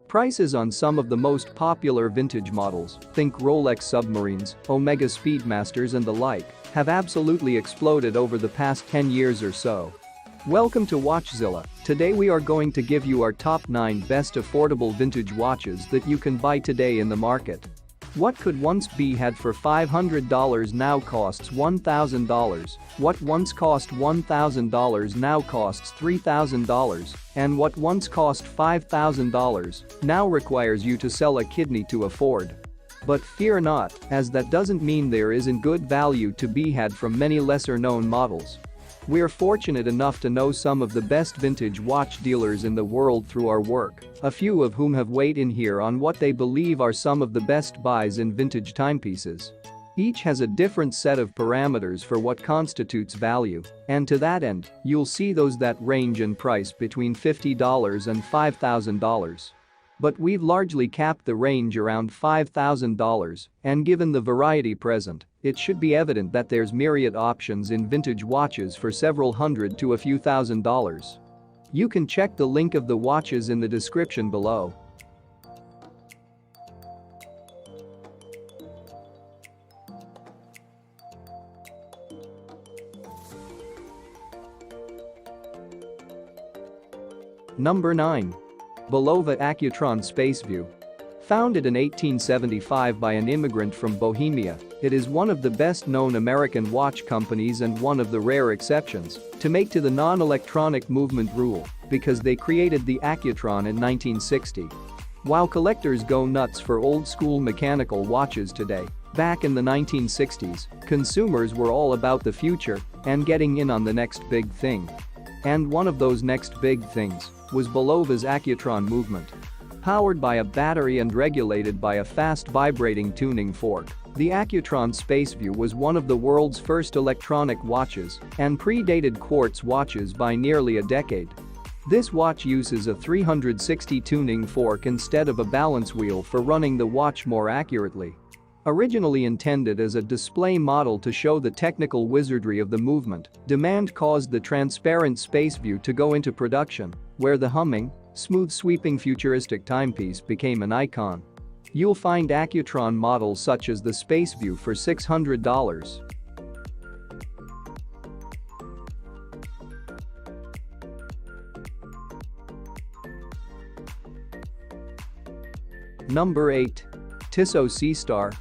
Prices on some of the most popular vintage models, think Rolex Submarines, Omega Speedmasters and the like, have absolutely exploded over the past 10 years or so. Welcome to WatchZilla. Today we are going to give you our top 9 best affordable vintage watches that you can buy today in the market. What could once be had for $500 now costs $1,000, what once cost $1,000 now costs $3,000, and what once cost $5,000 now requires you to sell a kidney to afford. But fear not, as that doesn't mean there isn't good value to be had from many lesser-known models. We're fortunate enough to know some of the best vintage watch dealers in the world through our work, a few of whom have weighed in here on what they believe are some of the best buys in vintage timepieces. Each has a different set of parameters for what constitutes value, and to that end, you'll see those that range in price between $50 and $5,000. But we've largely capped the range around $5,000, and given the variety present, it should be evident that there's myriad options in vintage watches for several hundred to a few $1,000s. You can check the link of the watches in the description below. Number 9. Bulova Accutron Spaceview. Founded in 1875 by an immigrant from Bohemia, it is one of the best-known American watch companies and one of the rare exceptions to make to the non-electronic movement rule because they created the Accutron in 1960. While collectors go nuts for old-school mechanical watches today, back in the 1960s, consumers were all about the future and getting in on the next big thing. And one of those next big things was Bulova's Accutron movement. Powered by a battery and regulated by a fast vibrating tuning fork, the Accutron Spaceview was one of the world's first electronic watches and predated quartz watches by nearly a decade. This watch uses a 360 tuning fork instead of a balance wheel for running the watch more accurately. Originally intended as a display model to show the technical wizardry of the movement, demand caused the transparent Spaceview to go into production, where the humming, smooth sweeping futuristic timepiece became an icon. You'll find Accutron models such as the Spaceview for $600. Number 8. Tissot Seastar.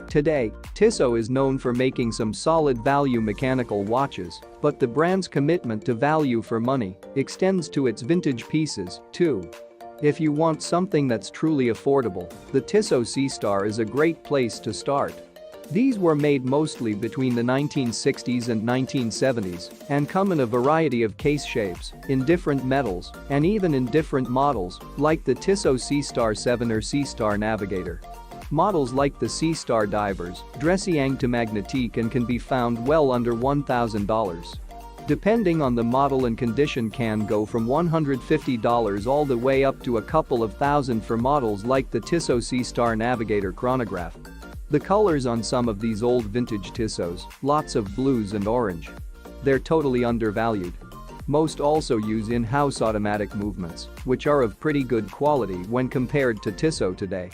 Today, Tissot is known for making some solid value mechanical watches, but the brand's commitment to value for money extends to its vintage pieces, too. If you want something that's truly affordable, the Tissot Seastar is a great place to start. These were made mostly between the 1960s and 1970s and come in a variety of case shapes, in different metals, and even in different models, like the Tissot Seastar 7 or Seastar Navigator. Models like the Seastar Divers dress yang to magnetique and can be found well under $1,000. Depending on the model and condition can go from $150 all the way up to a couple of thousand for models like the Tissot Seastar Navigator chronograph. The colors on some of these old vintage Tissots, lots of blues and orange. They're totally undervalued. Most also use in-house automatic movements, which are of pretty good quality when compared to Tissot today.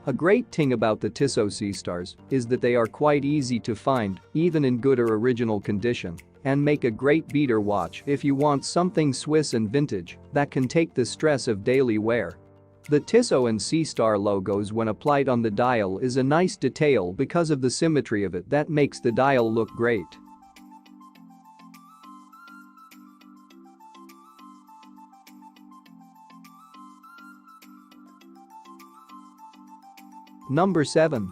A great thing about the Tissot Seastars is that they are quite easy to find, even in good or original condition, and make a great beater watch if you want something Swiss and vintage that can take the stress of daily wear. The Tissot and Seastar logos when applied on the dial is a nice detail because of the symmetry of it that makes the dial look great. Number 7.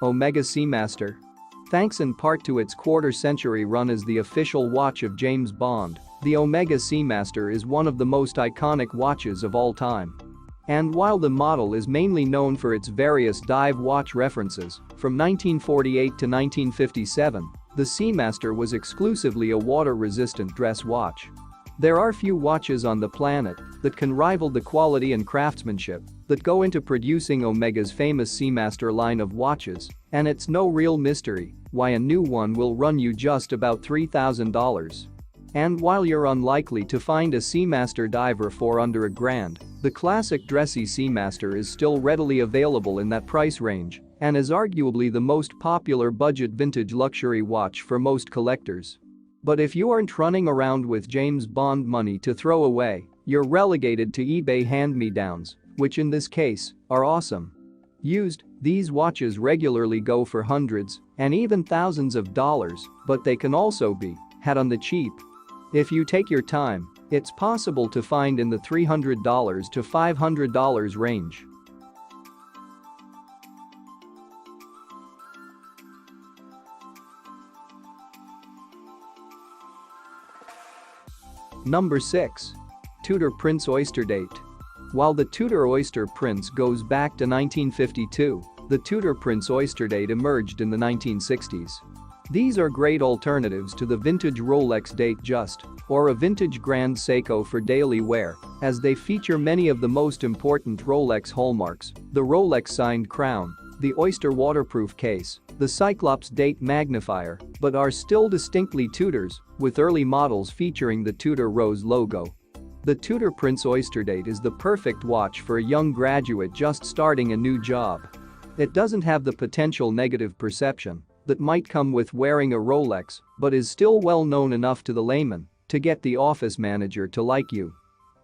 Omega Seamaster. Thanks in part to its quarter-century run as the official watch of James Bond, the Omega Seamaster is one of the most iconic watches of all time. And while the model is mainly known for its various dive watch references, from 1948 to 1957, the Seamaster was exclusively a water-resistant dress watch. There are few watches on the planet that can rival the quality and craftsmanship that go into producing Omega's famous Seamaster line of watches, and it's no real mystery why a new one will run you just about $3,000. And while you're unlikely to find a Seamaster diver for under $1,000, the classic dressy Seamaster is still readily available in that price range and is arguably the most popular budget vintage luxury watch for most collectors. But if you aren't running around with James Bond money to throw away, you're relegated to eBay hand-me-downs, which in this case are awesome. Used, these watches regularly go for hundreds and even thousands of dollars, but they can also be had on the cheap. If you take your time, it's possible to find in the $300 to $500 range. Number 6. Tudor Prince Oyster Date. While the Tudor Oyster Prince goes back to 1952, the Tudor Prince Oyster Date emerged in the 1960s. These are great alternatives to the vintage Rolex Datejust or a vintage Grand Seiko for daily wear, as they feature many of the most important Rolex hallmarks: the Rolex signed crown, the Oyster waterproof case, the Cyclops date magnifier, but are still distinctly Tudors, with early models featuring the Tudor rose logo. The Tudor Prince Oyster Date is the perfect watch for a young graduate just starting a new job. It doesn't have the potential negative perception that might come with wearing a Rolex, but is still well known enough to the layman to get the office manager to like you.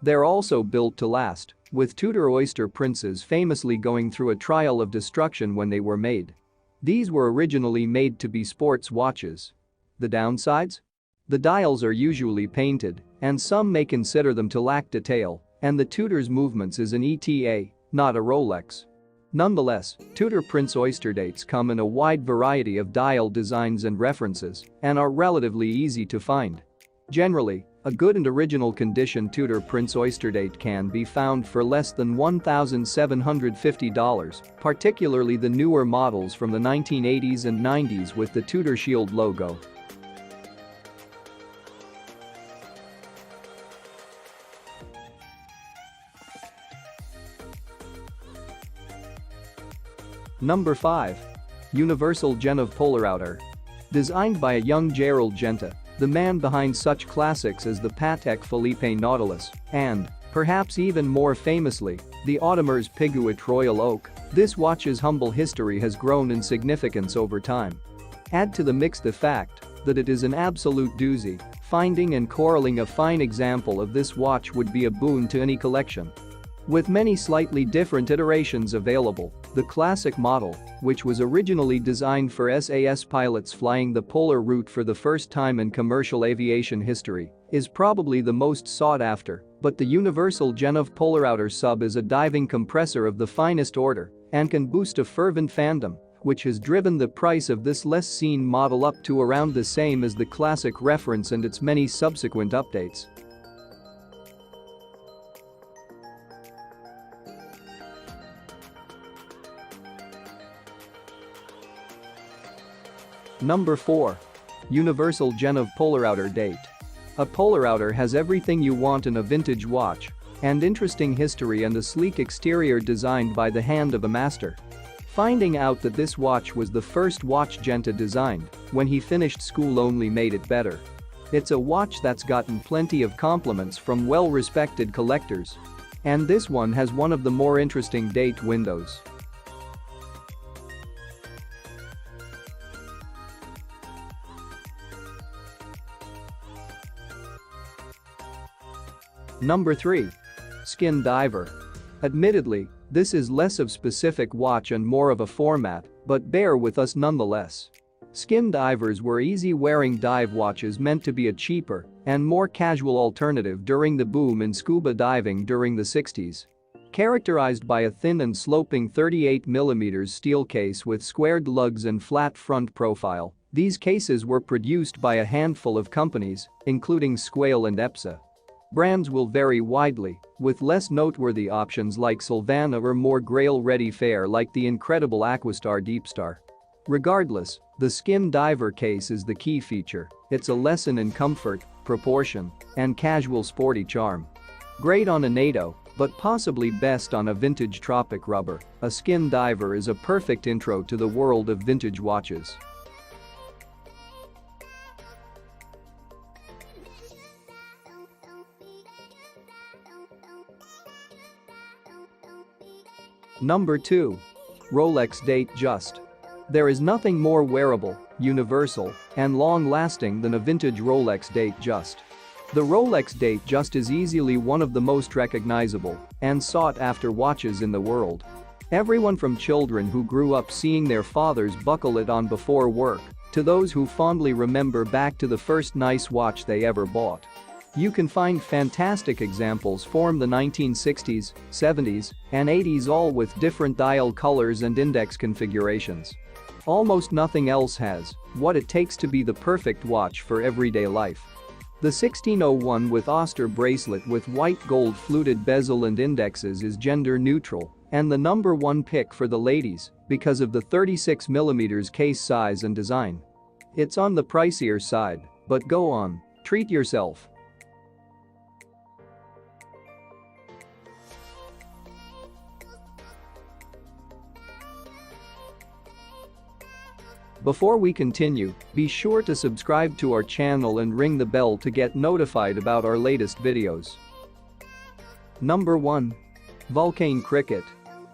They're also built to last, with Tudor Oyster Princes famously going through a trial of destruction when they were made. These were originally made to be sports watches. The downsides? The dials are usually painted, and some may consider them to lack detail, and the Tudor's movements is an ETA, not a Rolex. Nonetheless, Tudor Prince Oyster Dates come in a wide variety of dial designs and references and are relatively easy to find. Generally, a good and original condition Tudor Prince Oyster Date can be found for less than $1,750, particularly the newer models from the 1980s and 90s with the Tudor Shield logo. Number 5. Universal Geneva Polarouter. Designed by a young Gerald Genta, the man behind such classics as the Patek Philippe Nautilus and, perhaps even more famously, the Audemars Piguet Royal Oak, this watch's humble history has grown in significance over time. Add to the mix the fact that it is an absolute doozy, finding and corralling a fine example of this watch would be a boon to any collection. With many slightly different iterations available, the classic model, which was originally designed for SAS pilots flying the polar route for the first time in commercial aviation history, is probably the most sought after, but the Universal Geneva Polarouter sub is a diving compressor of the finest order and can boost a fervent fandom, which has driven the price of this less seen model up to around the same as the classic reference and its many subsequent updates. Number 4. Universal Geneva Polarouter Date. A Polarouter has everything you want in a vintage watch and interesting history and a sleek exterior designed by the hand of a master. Finding out that this watch was the first watch Genta designed when he finished school only made it better. It's a watch that's gotten plenty of compliments from well-respected collectors. And this one has one of the more interesting date windows. Number 3. Skin Diver. Admittedly, this is less of a specific watch and more of a format, but bear with us nonetheless. Skin divers were easy-wearing dive watches meant to be a cheaper and more casual alternative during the boom in scuba diving during the 60s. Characterized by a thin and sloping 38mm steel case with squared lugs and flat front profile, these cases were produced by a handful of companies, including Squale and EPSA. Brands will vary widely, with less noteworthy options like Sylvana or more grail-ready fare like the incredible Aquastar Deepstar. Regardless, the skin diver case is the key feature. It's a lesson in comfort, proportion, and casual sporty charm. Great on a NATO, but possibly best on a vintage tropic rubber, a skin diver is a perfect intro to the world of vintage watches. Number 2. Rolex Datejust. There is nothing more wearable, universal, and long-lasting than a vintage Rolex Datejust. The Rolex Datejust is easily one of the most recognizable and sought-after watches in the world. Everyone from children who grew up seeing their fathers buckle it on before work to those who fondly remember back to the first nice watch they ever bought. You can find fantastic examples from the 1960s, 70s, and 80s, all with different dial colors and index configurations. Almost nothing else has what it takes to be the perfect watch for everyday life. The 1601 with Oyster bracelet with white gold fluted bezel and indexes is gender neutral and the number one pick for the ladies because of the 36mm case size and design. It's on the pricier side, but go on, treat yourself. Before we continue, be sure to subscribe to our channel and ring the bell to get notified about our latest videos. Number 1. Vulcan Cricket.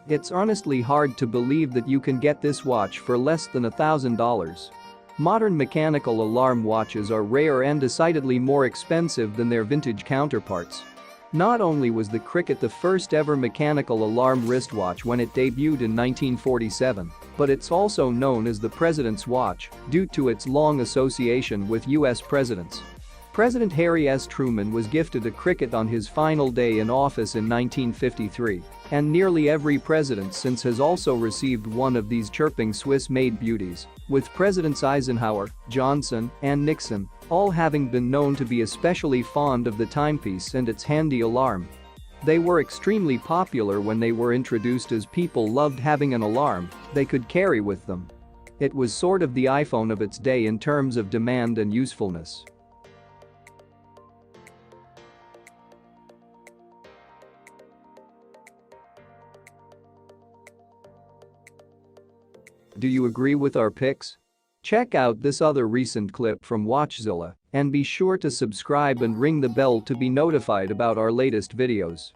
It's honestly hard to believe that you can get this watch for less than $1,000. Modern mechanical alarm watches are rare and decidedly more expensive than their vintage counterparts. Not only was the Cricket the first ever mechanical alarm wristwatch when it debuted in 1947, but it's also known as the President's Watch due to its long association with U.S. presidents. President Harry S. Truman was gifted a Cricket on his final day in office in 1953, and nearly every president since has also received one of these chirping Swiss-made beauties, with Presidents Eisenhower, Johnson, and Nixon all having been known to be especially fond of the timepiece and its handy alarm. They were extremely popular when they were introduced as people loved having an alarm they could carry with them. It was sort of the iPhone of its day in terms of demand and usefulness. Do you agree with our picks? Check out this other recent clip from WatchZilla and be sure to subscribe and ring the bell to be notified about our latest videos.